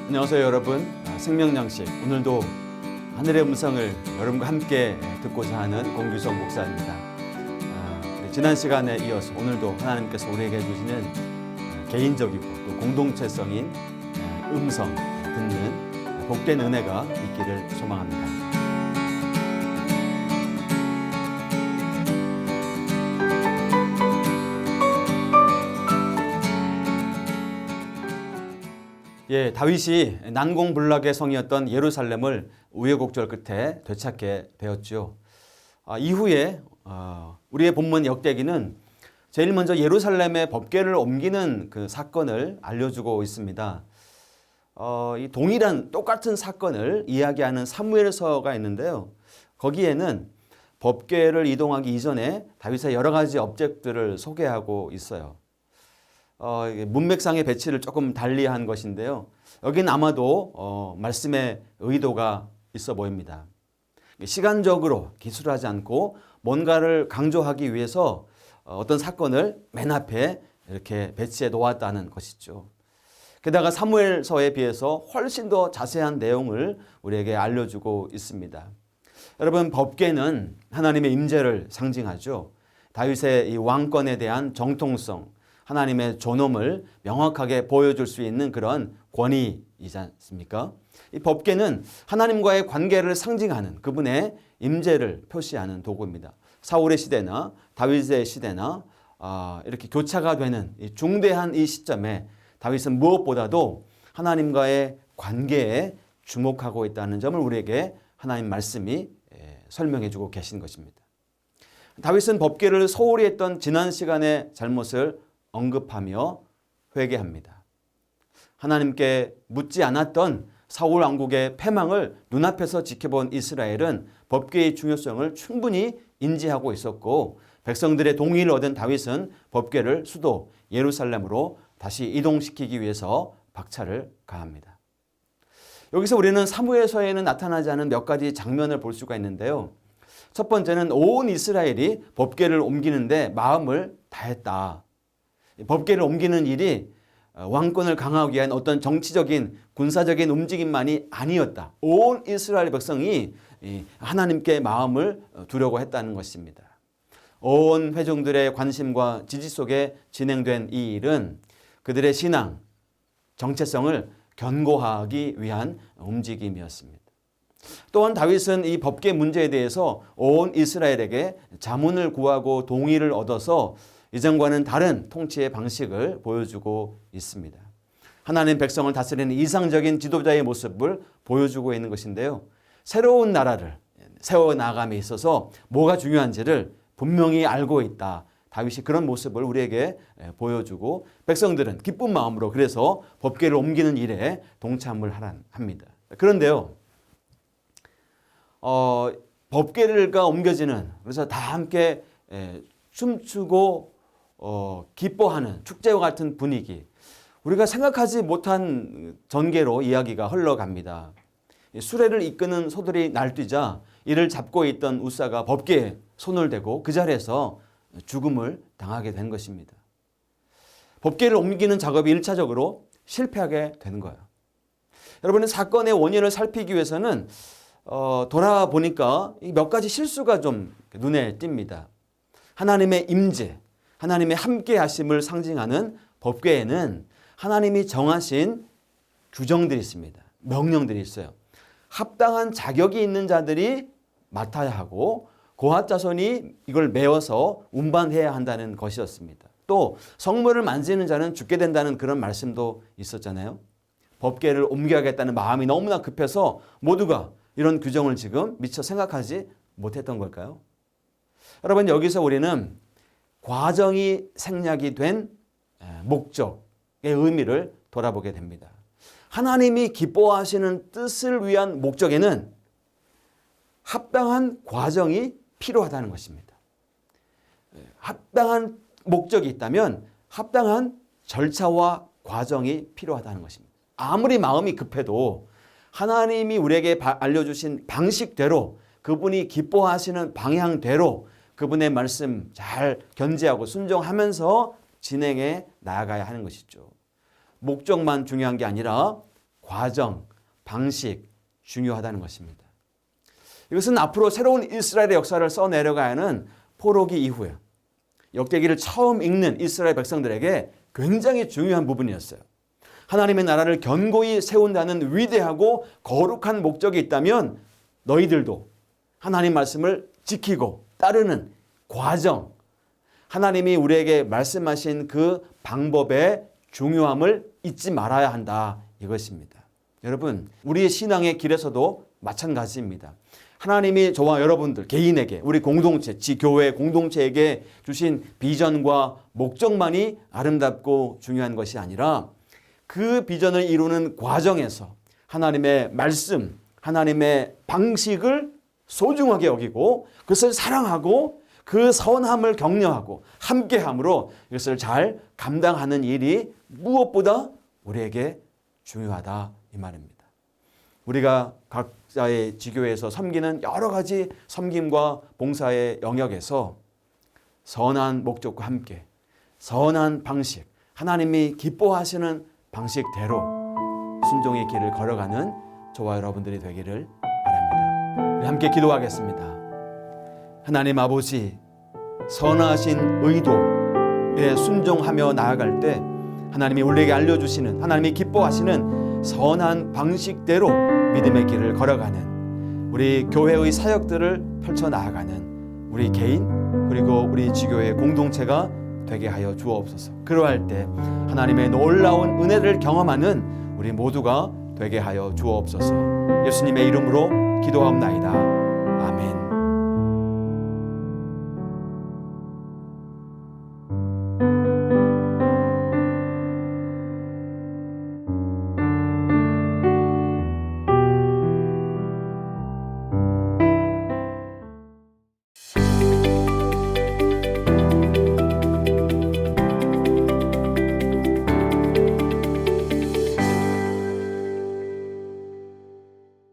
안녕하세요 여러분. 생명양식 오늘도 하늘의 음성을 여러분과 함께 듣고자 하는 공규성 목사입니다. 지난 시간에 이어서 오늘도 하나님께서 우리에게 주시는 개인적이고 또 공동체성인 음성 듣는 복된 은혜가 있기를 소망합니다. 다윗이 난공불락의 성이었던 예루살렘을 우여곡절 끝에 되찾게 되었죠. 이후에 우리의 본문 역대기는 제일 먼저 예루살렘의 법궤를 옮기는 그 사건을 알려주고 있습니다. 이 동일한 똑같은 사건을 이야기하는 사무엘서가 있는데요. 거기에는 법궤를 이동하기 이전에 다윗의 여러 가지 업적들을 소개하고 있어요. 문맥상의 배치를 조금 달리한 것인데요. 여기는 아마도 말씀의 의도가 있어 보입니다. 시간적으로 기술하지 않고 뭔가를 강조하기 위해서 어떤 사건을 맨 앞에 이렇게 배치해 놓았다는 것이죠. 게다가 사무엘서에 비해서 훨씬 더 자세한 내용을 우리에게 알려주고 있습니다. 여러분, 법궤는 하나님의 임재를 상징하죠. 다윗의 이 왕권에 대한 정통성, 하나님의 존엄을 명확하게 보여줄 수 있는 그런 권위이지 않습니까? 이 법궤는 하나님과의 관계를 상징하는 그분의 임재를 표시하는 도구입니다. 사울의 시대나 다윗의 시대나 이렇게 교차가 되는 이 중대한 이 시점에 다윗은 무엇보다도 하나님과의 관계에 주목하고 있다는 점을 우리에게 하나님 말씀이 설명해 주고 계신 것입니다. 다윗은 법궤를 소홀히 했던 지난 시간의 잘못을 언급하며 회개합니다. 하나님께 묻지 않았던 사울 왕국의 패망을 눈앞에서 지켜본 이스라엘은 법궤의 중요성을 충분히 인지하고 있었고, 백성들의 동의를 얻은 다윗은 법궤를 수도 예루살렘으로 다시 이동시키기 위해서 박차를 가합니다. 여기서 우리는 사무엘서에는 나타나지 않은 몇 가지 장면을 볼 수가 있는데요. 첫 번째는 온 이스라엘이 법궤를 옮기는데 마음을 다했다. 법궤를 옮기는 일이 왕권을 강화하기 위한 어떤 정치적인 군사적인 움직임만이 아니었다. 온 이스라엘 백성이 하나님께 마음을 두려고 했다는 것입니다. 온 회중들의 관심과 지지 속에 진행된 이 일은 그들의 신앙, 정체성을 견고하기 위한 움직임이었습니다. 또한 다윗은 이 법궤 문제에 대해서 온 이스라엘에게 자문을 구하고 동의를 얻어서 이전과는 다른 통치의 방식을 보여주고 있습니다. 하나님 백성을 다스리는 이상적인 지도자의 모습을 보여주고 있는 것인데요. 새로운 나라를 세워나감에 있어서 뭐가 중요한지를 분명히 알고 있다. 다윗이 그런 모습을 우리에게 보여주고 백성들은 기쁜 마음으로 그래서 법궤를 옮기는 일에 동참을 합니다. 그런데요, 법궤가 옮겨지는, 그래서 다 함께 춤추고 기뻐하는 축제와 같은 분위기, 우리가 생각하지 못한 전개로 이야기가 흘러갑니다. 수레를 이끄는 소들이 날뛰자 이를 잡고 있던 우사가 법궤에 손을 대고 그 자리에서 죽음을 당하게 된 것입니다. 법궤를 옮기는 작업이 1차적으로 실패하게 되는 거예요. 여러분은 사건의 원인을 살피기 위해서는 돌아보니까 몇 가지 실수가 좀 눈에 띕니다. 하나님의 임재, 하나님의 함께 하심을 상징하는 법궤에는 하나님이 정하신 규정들이 있습니다. 명령들이 있어요. 합당한 자격이 있는 자들이 맡아야 하고 고핫 자손이 이걸 메워서 운반해야 한다는 것이었습니다. 또 성물을 만지는 자는 죽게 된다는 그런 말씀도 있었잖아요. 법궤를 옮겨야겠다는 마음이 너무나 급해서 모두가 이런 규정을 지금 미처 생각하지 못했던 걸까요? 여러분, 여기서 우리는 과정이 생략이 된 목적의 의미를 돌아보게 됩니다. 하나님이 기뻐하시는 뜻을 위한 목적에는 합당한 과정이 필요하다는 것입니다. 합당한 목적이 있다면 합당한 절차와 과정이 필요하다는 것입니다. 아무리 마음이 급해도 하나님이 우리에게 알려주신 방식대로, 그분이 기뻐하시는 방향대로 그분의 말씀 잘 견지하고 순종하면서 진행해 나아가야 하는 것이죠. 목적만 중요한 게 아니라 과정, 방식 중요하다는 것입니다. 이것은 앞으로 새로운 이스라엘의 역사를 써내려가야 하는 포로기 이후에 역대기를 처음 읽는 이스라엘 백성들에게 굉장히 중요한 부분이었어요. 하나님의 나라를 견고히 세운다는 위대하고 거룩한 목적이 있다면 너희들도 하나님 말씀을 지키고 따르는 과정, 하나님이 우리에게 말씀하신 그 방법의 중요함을 잊지 말아야 한다, 이것입니다. 여러분, 우리의 신앙의 길에서도 마찬가지입니다. 하나님이 저와 여러분들 개인에게, 우리 공동체, 교회 공동체에게 주신 비전과 목적만이 아름답고 중요한 것이 아니라 그 비전을 이루는 과정에서 하나님의 말씀, 하나님의 방식을 소중하게 여기고 그것을 사랑하고 그 선함을 격려하고 함께함으로 이것을 잘 감당하는 일이 무엇보다 우리에게 중요하다, 이 말입니다. 우리가 각자의 지교회에서 섬기는 여러 가지 섬김과 봉사의 영역에서 선한 목적과 함께 선한 방식, 하나님이 기뻐하시는 방식대로 순종의 길을 걸어가는 저와 여러분들이 되기를 바랍니다. 우리 함께 기도하겠습니다. 하나님 아버지, 선하신 의도에 순종하며 나아갈 때 하나님이 우리에게 알려주시는, 하나님이 기뻐하시는 선한 방식대로 믿음의 길을 걸어가는 우리 교회의 사역들을 펼쳐나가는 우리 개인 그리고 우리 지교회 공동체가 되게 하여 주옵소서. 그러할 때 하나님의 놀라운 은혜를 경험하는 우리 모두가 되게 하여 주옵소서. 예수님의 이름으로 기도하옵나이다. 아멘.